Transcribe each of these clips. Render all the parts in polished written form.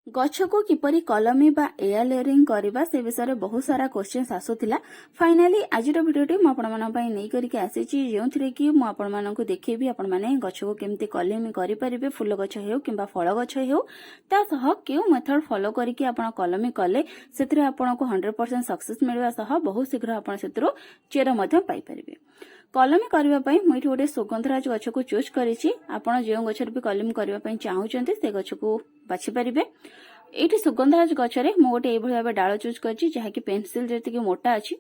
गछ को किपरि कलमी बा एयर लेयरिंग करबा से विषय में बहुत सारा क्वेश्चंस आसुथिला। फाइनाली आज भिडियोटी मु आपण मानन पई नै करिके आसीची जेउथिरे कि मु आपण मानन को देखैबी आपण माने गछ को केमती कलमी करि परिबे, फूल गछ हेउ किंबा फळ गछ हेउ ता सह केउ मेथड फॉलो करिके आपण कलमी कले सेतिरे आपण को 100% सक्सेस मिलवा सह बहुत शीघ्र आपण सेतिरो चेर मध्ये पाई परिबे। कलमी करबा पई मु एठी गोटे सुगंधराज गछ को चूज करिछि। आपण जेउ गछर भी कलमी करबा पई चाहुचंती से गछ को बाछि परिबे। एठी सुगंधराज गछरे मु गोटे एभଳି भाबे डाळ चूज करछि जहा कि पेंसिल जेति कि मोटा अछि।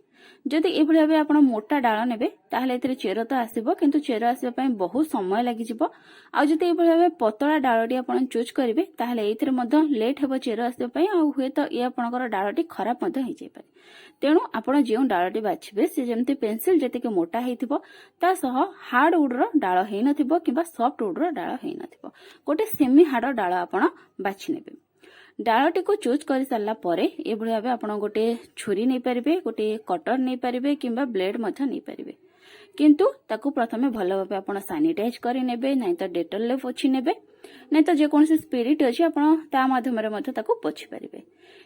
जदि एभଳି भाबे आपण मोटा डाळ नेबे ताहले एथिरे चेर तो आसीबो किंतु चेर आसीबा पई बहुत समय लागि जिवो। आ जदि एभଳି भाबे पतळा डाळटी आपण चूज करिवे ताहले एथिरे मध्य लेट हेबो चेर आसीबा पई आ हुए तो ए आपणकर डाळटी खराब मध्य हे जाय पारे। तेणु आपण जेउ डाळटी बाछिबे से जेमति पेंसिल जेति कि मोटा हेथिबो ता सह हार्ड वुड रो डाळ हे नथिबो किबा सॉफ्ट वुड रो डाळ हे नथिबो। गोटे सेमी हार्ड डाळ आपण बाछि नेबे। डाळटी को चूज कर सारा पर एभଳି भाबे आपण गोटे छुरी नै परिबे, गोटे कटर नै परिबे किंबा ब्लेड मध्य नै परिबे। किंतु ताकू प्रथमे भलो भाबे आपण सैनिटाइज करि नेबे, नै त डेटॉल ले पोछि नेबे, नै त जे कोनसे स्पिरिट अछि आपण ता माध्यम रे मध्य ताकू पोछि परिबे।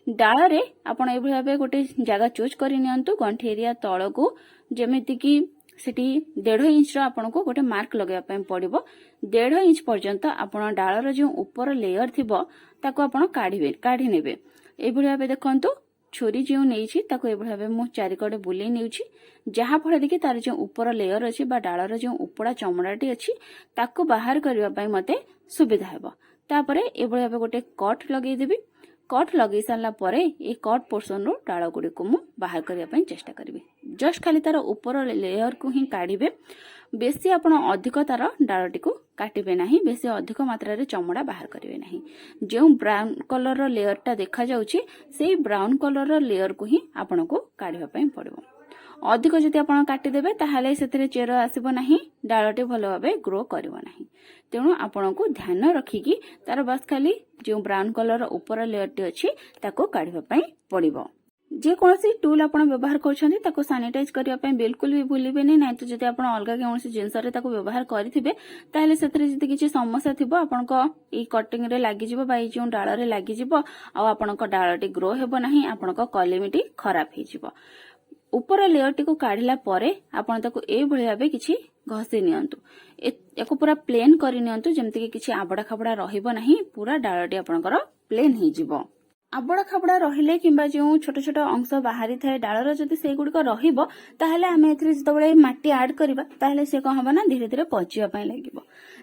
डाळ रे आपण एभଳି भाबे गोटे जगह चूज करि नियंतु गंठी एरिया तळकू जेमिति कि सेठी 1.5 इंच रो आपण को गोटे मार्क लगेया पय पड़िबो। 1.5 इंच पर्यंत आपण डाळ रो जे ऊपर लेयर थिबो ताको आपण काढी नेबे। एभଳି भाबे देखंतु छुरी जे नेइछि ताको एभଳି भाबे मु चारि कड़े बुले नेउछि जहा फळे देखि तार जे ऊपर लेयर अछि बा डाळ रो जे उपडा चमड़ाटी अछि ताको बाहर करबा पय मते सुविधा हेबो। तापरे एभଳି भाबे गोटे कट लगेइ देबी। कट लगे सारा पर ए कट पोर्सन रो डाळ गुडी को मु बाहर करिया पय चेष्टा करबी। जस्ट खाली तार ऊपर लेयर को ही काढिबे। बेसी आपण अधिक तार डाळटी को काटिबे नाही, बेसी अधिक मात्रा रे चमड़ा बाहर करिवे नाही। जे ब्राउन कलर रो लेयर टा देखा जाउची सेही ब्राउन कलर रो लेयर को ही आपण को काढिबा पय पड़िबो। अधिक जदि आपण काटि देबे ताहाले सेतिरे चेर आसीबो नाही, डाळटी भलो भाबे ग्रो करिवो नाही। तेणु आपण को ध्यान रखिकी तार बस खाली जो ब्राउन कलर ऊपर लेयर टी अछि ताको काढिबा पय पड़िबो। जे कोनसी टूल आपण व्यवहार करछन्ती ताको सैनिटाइज करिया पय बिल्कुल भी भूलिबे नै तो जदि आपण अलगा कोनसी जिंस रे ताको व्यवहार करिथिबे ताहाले सेतिरे जदि किछि समस्या थिबो आपण को ई कटिंग रे लागि जिवो बा ई जो डाळ रे लागि जिवो आ आपण को डाळटी ग्रो हेबो नाही, आपण को क्वालिटी खराब हे जिवो। ऊपर लेयर टी को काढिला परे आपण ताको ए भଳି भाबे किछि घसी नियंतु। एको पूरा प्लेन करि नियंतु जेमति कि किछि आबडा खाबडा रहिबो नाही, पूरा डाळटी आपणकर प्लेन हे जिवो। आबडा खाबडा रहिले किंबा जो छोट छोट अंश बाहरी थाए डाळर जदि से गुडी को रहिबो ताहले आमे एथरे जतबळे माटी ऐड करबा ताहले से को हबा ना धीरे धीरे पचिया पय लागिबो,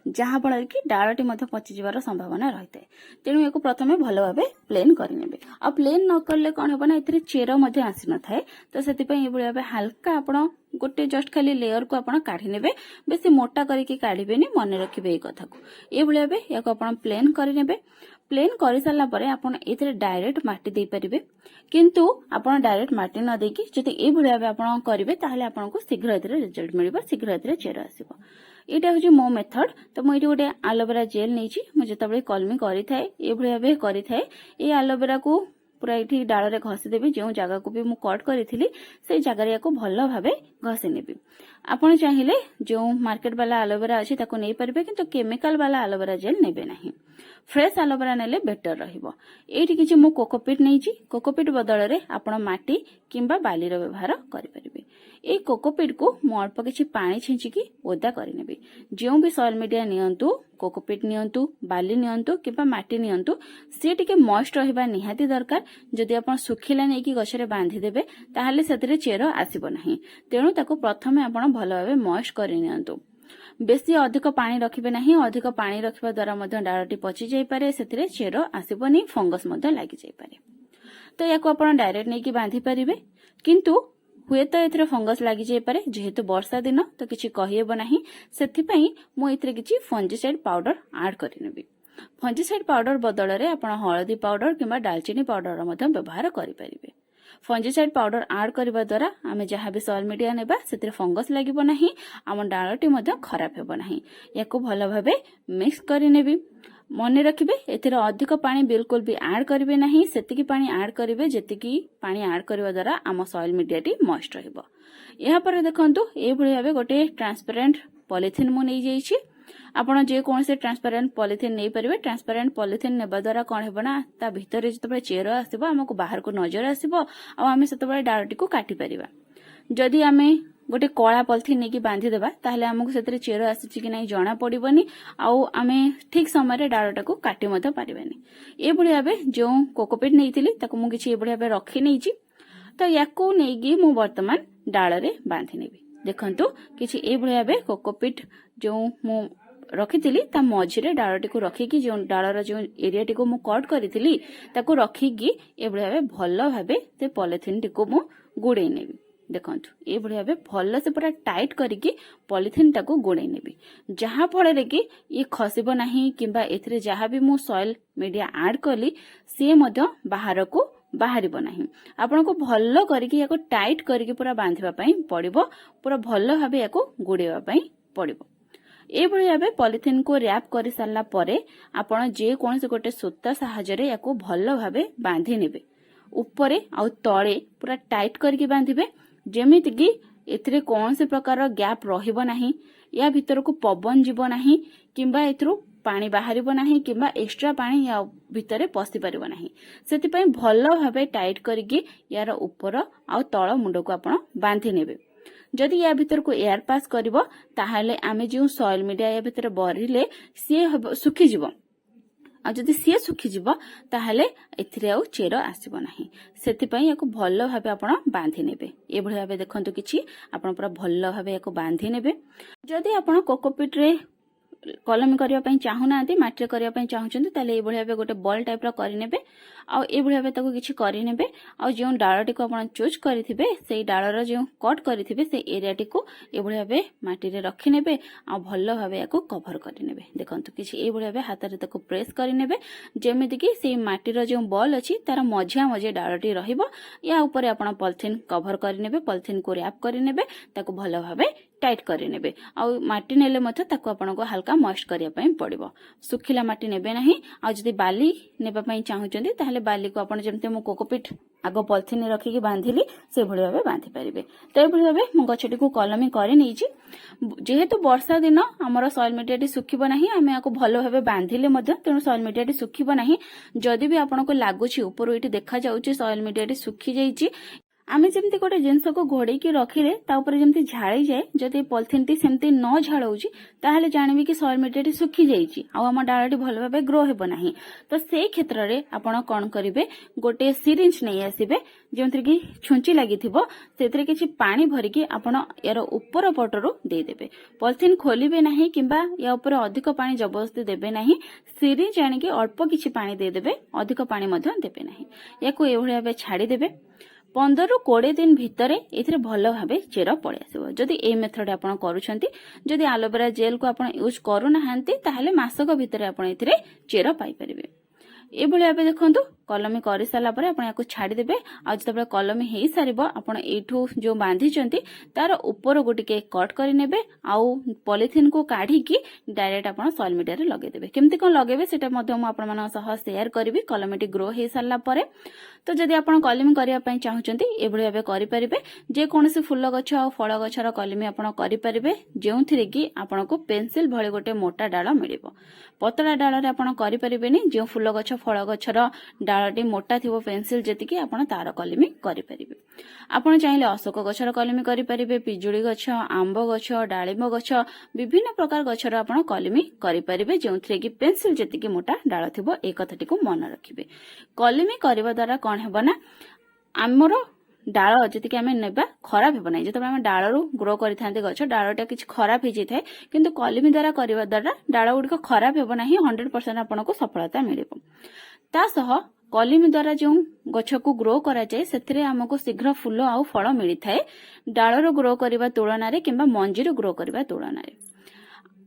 जहा फळ कि डाळटी मध्ये पचि जिवार संभावना रहिते। तेणु एको प्रथमे भलो भाबे प्लेन करि नेबे। आ प्लेन न करले कोन हबा ना एथरे चेर मध्ये आसी न थाए, तो सेति पय ए भଳି भाबे हल्का आपण गोटे जस्ट खाली लेयर को आपण काढी नेबे, बेसी मोटा करिके काढिबेनी, मने रखिबे ए कथा को। ए भଳି भाबे याको आपण प्लेन करि नेबे। प्लेन कर सारा पर आपण एथरे डायरेक्ट माटी दे परिबे, किंतु आपण डायरेक्ट माटी न देकी जति ए भଳି भाबे आपण करिवे ताहले आपण को शीघ्र एथरे रिजल्ट मिलिबो, शीघ्र एथरे चेर आसीबो। एटा होची मो मेथड। तो मु एठी गोटे एलोवेरा जेल नेची, मु जतबळे कलमी करि थाए ए भଳି भाबे करि थाए ए एलोवेरा को पूरा एठी डाळ रे घसी देबी। जो जगह को भी मु कट करिथिली से जगह रे को भलो भाबे घसी नेबी। आपण चाहिले जो मार्केट वाला एलोवेरा अछि ताको नै परिबे, किंतु केमिकल वाला एलोवेरा जेल नेबे नाही। फ्रेश एलोवेरा नेले बेटर रहिबो। एठी किछि मु कोकोपीट नेची, कोकोपीट बदल रे आपण माटी किंबा बाली रो व्यवहार करि परिबे। ए कोकोपीट को मु अल्प किछि पानी छिंची की ओदा करि नेबी। जो भी सॉइल मीडिया नियंतु, कोकोपीट नियंतु, बाली नियंतु किंबा माटी नियंतु, से टिके मॉइस्ट रहिबा निहाती दरकार। जदि आपण सुखिला नै कि गछरे बांधी देबे ताहाले सेतिरे चेर आसीबो नाही। तेणु ताको प्रथमे आपण भलो भाबे मॉइस्ट करि नियंतु। बेसी अधिक पानी रखिबे नाही, अधिक पानी रखिबा द्वारा मध्य डाळटी पचि जाई पारे, सेतिरे चेर आसीबोनी, फंगस मध्य लागि जाई पारे। तो याको आपण डायरेक्ट नै कि बांधी परिबे, किंतु हुए तो एथरे फंगस लागि जाई पारे। जेहेतु वर्षा दिन तो किछि कहिएबो नाही, सेथि पई मु एथरे किछि फंजिसाइड पाउडर ऐड करि नेबी। फंजिसाइड पाउडर बदल रे आपण हळदी पाउडर किंबा दालचीनी पाउडर मध्य व्यवहार करि परिबे। फंजिसाइड पाउडर ऐड करबा द्वारा आमे जहाँ भी सॉइल मीडिया नेबा सेतिरे फंगस लागिबो नाही, आम डाळटी मध्य खराब हेबो नाही। याको भलो भाबे मिक्स करि नेबी। मने रखिबे एथिरे अधिक पानी बिल्कुल भी ऐड करिवे नाही, सेतिकी पानी ऐड करिवे जेतिकी पानी ऐड करबा द्वारा आम सॉइल मीडियाटी मॉइस्ट रहइबो। एहा पर देखंतु ए भଳି भाबे गोटे ट्रांसपेरेंट पॉलिथिन मु नै जाईछि। आपण जे कोनसे ट्रांसपेरेंट पॉलिथिन नहीं परिबे। ट्रांसपेरेंट पॉलिथिन नेबा द्वारा कोन हेबो ना ता भितरे जतबे चेर आसीबो हमको बाहर को नजर आसीबो आ आमे सेतबे डालटी को काटी परिबा। जदि आमे गोटे कला पॉलिथिन नहीं बांधी देबा ताहले हमको सेतरे चेर आसी कि नहीं जना पड़िबनी आउ आमे ठीक समय रे डालटा को काटी मध पारिबानी। ए भली भाबे जो कोकोपीट नेइथिली ताको मु किछि ए भली भाबे रखि नेइछि तो याकू नेगी मु वर्तमान डाल रे बांधी नेबी। देखंतु किछि ए भली भाबे कोकोपीट जो मु रखिथिली ता मझिरे डालटी को रखिकी जो डालर जो एरिया टी को मु कट करिथिली ताको रखिकी ए भली भाबे भलो भाबे ते पॉलिथिन टी को मु गुडे नेबी। देखंतु ए भली भाबे भलो से पूरा टाइट करिकी पॉलिथिन टाको गुडे नेबी जहा फळे रे कि ये खसिबो नाही किबा एथिरे जहा भी मु सॉइल मीडिया ऐड कली से मध्य बाहर को बाहरिबो नाही। आपन को भलो करिकी याको टाइट करिकी पूरा बांधिबा पई पड़िबो। पूरा भलो भाबे याको गुडेबा पई पड़िबो। ए भली भाबे पॉलिथिन को रैप करि सारला परे आपण जे कोनसे गोटे सूता सहायरे याको भलो भाबे बांधी नेबे। ऊपरे आ तळे पूरा टाइट करके बांधिबे जेमिति कि एथिरे कौन से प्रकार गैप रहिबो नाही। या भीतर को पवन जीवो नाही किंबा एथरो पानी बाहरिबो नाही किंबा एक्स्ट्रा पानी या भीतर पसि परिबो नाही। सेति पई भलो भाबे टाइट करके यार ऊपर आ तळ मुंड को आपण बांधी नेबे। जदि या भीतर को एयर पास करिवो ताहाले आमे जो सॉइल मीडिया या भीतर बरिले सी सुखी जीवो आ जदि सी सुखी जीवो ताहाले एथिरे आ चेर आसीबो नाही। सेति पई याको भलो भाबे आपण बांधी नेबे। ए भली भाबे देखंतु किछि आपण पूरा भलो भाबे याको बांधी नेबे। जदि आपण कोकोपीट रे कलमी करिया पई चाहू नांती माटी रे करिया पई चाहुचंती ताले ए भली भाबे गोटे बॉल टाइप रो करि नेबे आ ए भली भाबे ताको किछि करि नेबे आ जो डाळटी को आपण चूज करिथिबे सेई डाळर जो कट करिथिबे से एरियाटी को ए भली भाबे माटी रे रखि नेबे आ भलो भाबे याको कवर करि नेबे। देखंतु किछि ए भली भाबे हाथ रे ताको प्रेस करि नेबे जेमिति कि सेई माटी रो जो बॉल अछि तार मझिया मझे डाळटी रहिबो। या ऊपर आपण पॉलिथिन कवर करि नेबे पॉलिथिन को रैप करि नेबे ताको भलो भाबे टाइट करि नेबे आ माटी नेले मथ ताको आपण को हल्का मॉइस्ट करिया पई पड़िबो। सुखिला माटी नेबे नाही। आ जदि बाली नेबा पई चाहुचंदी ताहले बाली को आपण जेमते मो कोकोपीट आगो पॉलिथिन रखी की बांधिली से भली भाबे बांधि परिबे। तो ए भली भाबे मो गछटी को कलमी करे नैछि जेहेतु वर्षा दिन हमर सॉइल मीडिया टी सुखिबो नाही आमे आको भलो भाबे बांधिले मध्य तेनु सॉइल मीडिया टी सुखिबो नाही। जदि भी आपण को लागुछि ऊपर एटी देखा जाउछि सॉइल मीडिया टी सुखि जाइछि आमे जेमती गोटे जिनस को घोड़े की रखिले ता ऊपर जेमती झाड़ी जाए जदि पॉलिथिन टी सेमती न झाड़ौछि ताहले जानिबि कि सॉइल मीडिया टी सुखि जाइछि आ हम डाळटी भलो भाबे ग्रो हेबो नाही। तो से क्षेत्र रे आपण कोन करिवे गोटे सिरिंज नै आसीबे जेमती कि छुंची लागिथिबो सेतरे किछि पानी भरि कि आपण यार ऊपर पटरो दे देबे। पॉलिथिन खोलिबे नाही किंबा या ऊपर अधिक पानी जबरदस्ती देबे नाही। सिरिंज आनि कि अल्प किछि पानी दे देबे अधिक पानी मध्य देबे नाही। याको एभଳି भाबे छाडी देबे 15 ରୁ 20 दिन भितर एथिरे भलो भाबे चेर पळे आसीबो। जदि ए मेथड आपण करूछंती जदि एलोवेरा जेल को आपण यूज करू नाहंती ताहले मासक भितर आपण एथिरे चेर पाई परिबे। ए भली भाबे देखंतु कलमी करि साला परे आपण याको छाडी देबे। आ जतबे कलमी हेई सारिबो आपण एठू जो बांधी चंती तार ऊपर गोटिके कट करि नेबे आ पॉलिथिन को काढी की डायरेक्ट आपण सॉइल मीडिया रे लगे देबे। केमती कोन लगेबे सेटा मध्य हम आपण मानक सह शेयर करबी कलमीटी ग्रो हेई साला परे। तो जदि आपण कलमी करिया पई चाहुचंती ए भली भाबे करि परिबे। जे कोनसे फुल गछ आ फळ गछर कलमी आपण करि परिबे जेउथिरे कि आपण को पेंसिल भଳି गोटे मोटा डाळ मिलिबो। पतला डाळ रे आपण करि परिबेनी जे फुल गछ फळ गछर डाळटी मोटा थिबो पेंसिल जेतिकी आपण तार कलमी करि परिबे। आपण चाहिले अशोक गछर कलमी करि परिबे पिजुड़ी गछ आंब गछ डाळिंब गछ विभिन्न प्रकार गछर आपण कलमी करि परिबे जेउथिरे कि पेंसिल जेतिकी मोटा डाळ थिबो ए कथाटी को मन रखिबे। कलमी करबा द्वारा कोन हेबो ना हमर डाळ जेतिकी आमे नेबा खराब हेबो नै। जतबे आमे डाळरू ग्रो करिथांते गछ डाळटा किछ खराब हे जेथाय किंतु कलमी द्वारा करबा द्वारा डाळ गुडी को खराब हेबो नाही 100% आपण को सफलता मिलिबो। ता सह कलमी द्वारा जो गछ को ग्रो करा जाय सेथिरे हमको शीघ्र फूल आ फळ मिलि थाए डाळरो ग्रो करबा तुलना रे किंबा मंजीरो ग्रो करबा तुलना रे।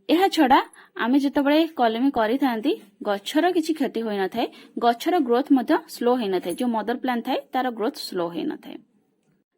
एहा छडा आमे जतबळे कलमी करिथांती गछर किछि क्षति होय न थाए गछर ग्रोथ मध्य स्लो होय न थाए। जो मदर प्लांट थाए तार ग्रोथ स्लो होय न थाए।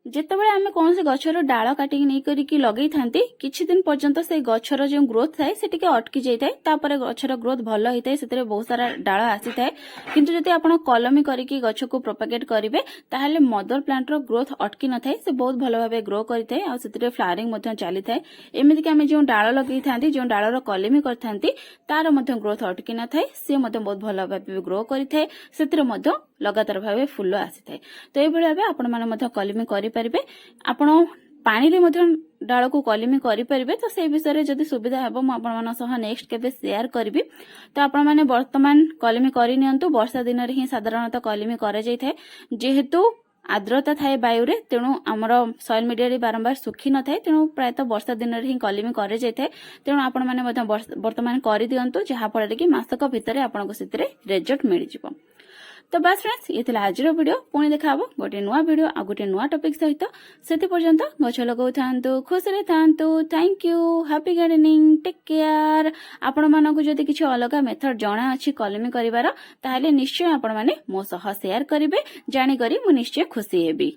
ଯେତେବେଳେ ଆମେ କୌଣସି ଗଛର ଡାଳ କାଟିକି ନେଇ କରିକି ଲଗେଇ ଥାନ୍ତି କିଛି ଦିନ ପର୍ଯ୍ୟନ୍ତ ସେ ଗଛର ଯେଉଁ ଗ୍ରୋଥ ଥାଏ ସେ ଟିକେ ଅଟକି ଯାଇଥାଏ ତାପରେ ଗଛର ଗ୍ରୋଥ ଭଲ ହେଇଥାଏ ସେଥିରେ ବହୁତ ସାରା ଡାଳ ଆସିଥାଏ କିନ୍ତୁ ଯଦି ଆପଣ କଲମୀ କରିକି ଗଛକୁ ପ୍ରୋପାଗେଟ କରିବେ ତାହେଲେ ମଦର ପ୍ଲାଣ୍ଟର ଗ୍ରୋଥ ଅଟକି ନଥାଏ ସେ ବହୁତ ଭଲ ଭାବେ ଗ୍ରୋ କରିଥାଏ ଆଉ ସେଥିରେ ଫ୍ଲାୱାରିଂ ମଧ୍ୟ ଚାଲିଥାଏ ଏମିତିକି ଆମେ ଯେଉଁ ଡାଳ ଲଗେଇଥାନ୍ତି ଯେଉଁ ଡାଳର କଲମୀ କରିଥାନ୍ତି ତାର ମଧ୍ୟ ଗ୍ରୋଥ ଅଟକି ନଥାଏ ସେ ମଧ୍ୟ ବହୁତ ଭଲ ଭାବେ ଗ୍ରୋ କରିଥାଏ ସେଥିରେ ମଧ୍ୟ ଲଗାତାର ଭାବେ ଫୁଲ ଆସିଥାଏ ତ ଏଇଭଳି ଭାବେ ଆପଣମାନେ ମଧ୍ୟ କଲମୀ କରିପାରିବେ ଆପଣ ପାଣିରେ ମଧ୍ୟ ଡାଳକୁ କଲମୀ କରିପାରିବେ ତ ସେଇ ବିଷୟରେ ଯଦି ସୁବିଧା ହେବ ମୁଁ ଆପଣମାନଙ୍କ ସହ ନେକ୍ସଟ କେବେ ସେୟାର କରିବି ତ ଆପଣମାନେ ବର୍ତ୍ତମାନ କଲମୀ କରିନିଅନ୍ତୁ ବର୍ଷା ଦିନରେ ହିଁ ସାଧାରଣତଃ କଲମୀ କରାଯାଇଥାଏ ଯେହେତୁ ଆର୍ଦ୍ରତା ଥାଏ ବାୟୁରେ ତେଣୁ ଆମର ସଏଲ ମିଡିଆରେ ବାରମ୍ବାର ଶୁଖି ନଥାଏ ତେଣୁ ପ୍ରାୟତଃ ବର୍ଷା ଦିନରେ ହିଁ କଲମୀ କରାଯାଇଥାଏ ତେଣୁ ଆପଣମାନେ ମଧ୍ୟ ବର୍ତ୍ତମାନ କରିଦିଅନ୍ତୁ ଯାହାଫଳରେ କି ମାସକ ଭିତରେ ଆପଣଙ୍କୁ ସେଥିରେ ରେଜଲ୍ଟ ମିଳିଯିବ तो बस फ्रेंड्स ये थिला आजिर वीडियो पुणी देखा गोटे नुआ वीडियो आ गोटे नुआ टॉपिक सहित से पर्यंत गछ लगौ थांतु खुश रे थांतु thank you happy gardening take care आपण मानकु जदि किछि अलग मेथड जणा अछि कलमी करिवार ताहाले निश्चय आपण माने मो सह शेयर करिवे जानि करी मु निश्चय खुशी हेबी।